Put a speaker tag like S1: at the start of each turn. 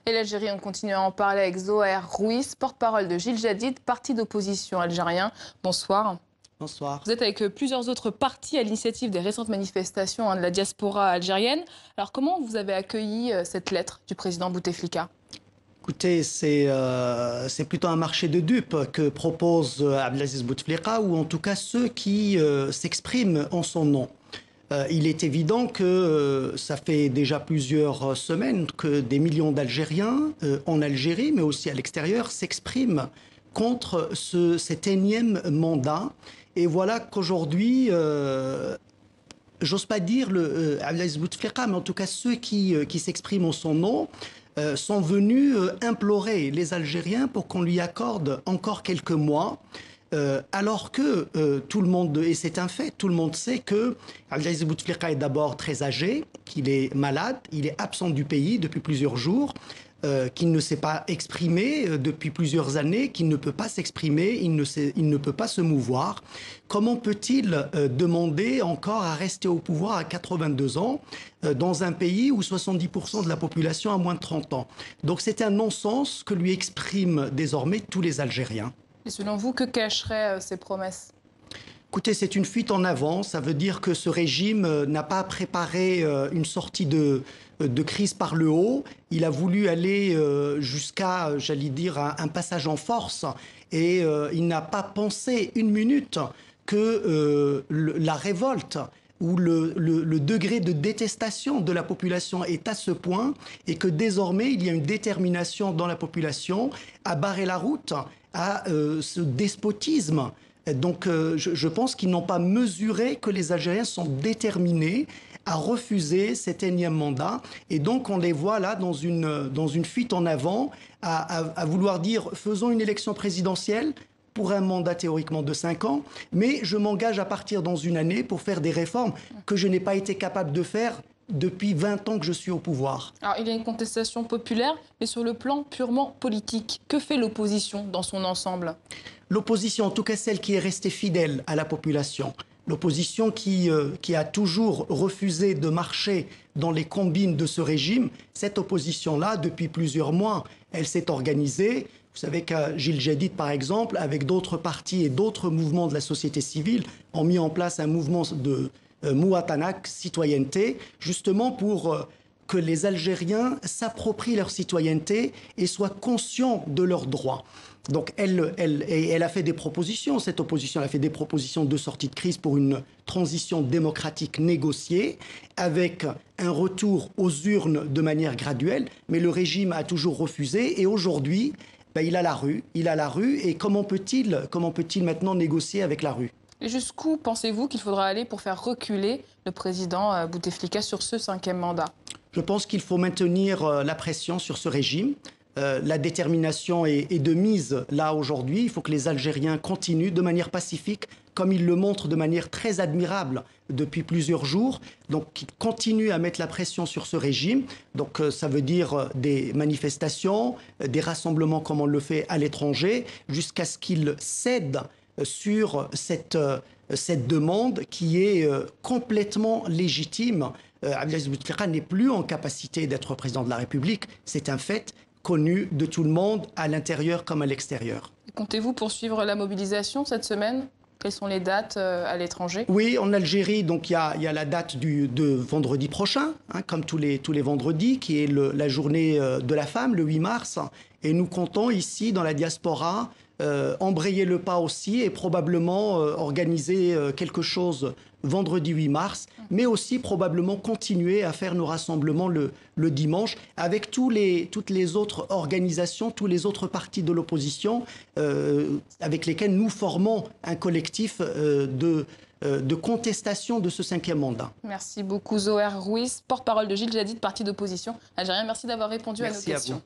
S1: Et l'Algérie, on continue à en parler avec Zoher Rouis, porte-parole de Gil Jadid, parti d'opposition algérien. Bonsoir.
S2: Bonsoir.
S1: Vous êtes avec plusieurs autres partis à l'initiative des récentes manifestations de la diaspora algérienne. Alors comment vous avez accueilli cette lettre du président Bouteflika ?
S2: Écoutez, c'est plutôt un marché de dupes que propose Abdelaziz Bouteflika, ou en tout cas ceux qui s'expriment en son nom. Il est évident que ça fait déjà plusieurs semaines que des millions d'Algériens en Algérie, mais aussi à l'extérieur, s'expriment contre cet énième mandat. Et voilà qu'aujourd'hui, j'ose pas dire Abdelaziz Bouteflika, mais en tout cas ceux qui s'expriment en son nom, sont venus implorer les Algériens pour qu'on lui accorde encore quelques mois, alors que tout le monde, et c'est un fait, tout le monde sait que Abdelaziz Bouteflika est d'abord très âgé, qu'il est malade, il est absent du pays depuis plusieurs jours, qu'il ne s'est pas exprimé depuis plusieurs années, qu'il ne peut pas s'exprimer, il ne peut pas se mouvoir. Comment peut-il demander encore à rester au pouvoir à 82 ans dans un pays où 70% de la population a moins de 30 ans? Donc c'est un non-sens que lui expriment désormais tous les Algériens.
S1: Et selon vous, que cacheraient ces promesses ?
S2: Écoutez, c'est une fuite en avant. Ça veut dire que ce régime n'a pas préparé une sortie de crise par le haut. Il a voulu aller jusqu'à, j'allais dire, un passage en force. Et il n'a pas pensé une minute que la révolte où le degré de détestation de la population est à ce point, et que désormais il y a une détermination dans la population à barrer la route à ce despotisme. Donc je pense qu'ils n'ont pas mesuré que les Algériens sont déterminés à refuser cet énième mandat. Et donc on les voit là dans une fuite en avant, à vouloir dire faisons une élection présidentielle pour un mandat théoriquement de 5 ans, mais je m'engage à partir dans une année pour faire des réformes que je n'ai pas été capable de faire depuis 20 ans que je suis au pouvoir.
S1: Alors, il y a une contestation populaire, mais sur le plan purement politique, que fait l'opposition dans son ensemble ?
S2: L'opposition, en tout cas celle qui est restée fidèle à la population, l'opposition qui a toujours refusé de marcher dans les combines de ce régime, cette opposition-là, depuis plusieurs mois, elle s'est organisée. Vous savez qu'à Gil Jadid, par exemple, avec d'autres partis et d'autres mouvements de la société civile, ont mis en place un mouvement de Mouatanak, citoyenneté, justement pour que les Algériens s'approprient leur citoyenneté et soient conscients de leurs droits. Donc elle a fait des propositions, cette opposition elle a fait des propositions de sortie de crise pour une transition démocratique négociée, avec un retour aux urnes de manière graduelle, mais le régime a toujours refusé, et aujourd'hui, il a la rue, et comment peut-il maintenant négocier avec la rue ?
S1: Et jusqu'où pensez-vous qu'il faudra aller pour faire reculer le président Bouteflika sur ce 5e mandat ?
S2: Je pense qu'il faut maintenir la pression sur ce régime. La détermination est de mise là aujourd'hui. Il faut que les Algériens continuent de manière pacifique, comme ils le montrent de manière très admirable depuis plusieurs jours. Donc, qu'ils continuent à mettre la pression sur ce régime. Donc, ça veut dire des manifestations, des rassemblements comme on le fait à l'étranger, jusqu'à ce qu'ils cèdent sur cette demande qui est complètement légitime. Abdelaziz Bouteflika n'est plus en capacité d'être président de la République. C'est un fait connu de tout le monde, à l'intérieur comme à l'extérieur.
S1: Comptez-vous poursuivre la mobilisation cette semaine ? Quelles sont les dates à l'étranger ?
S2: Oui, en Algérie, donc il y a la date de vendredi prochain, comme tous les vendredis, qui est la journée de la femme, le 8 mars. Et nous comptons ici, dans la diaspora, embrayer le pas aussi, et probablement organiser quelque chose vendredi 8 mars, mais aussi probablement continuer à faire nos rassemblements le dimanche avec toutes les autres organisations, tous les autres partis de l'opposition avec lesquels nous formons un collectif de contestation de ce 5e mandat.
S1: Merci beaucoup Zoher Rouis, porte-parole de Gil Jadid, parti d'opposition algérien. Merci d'avoir répondu à nos questions.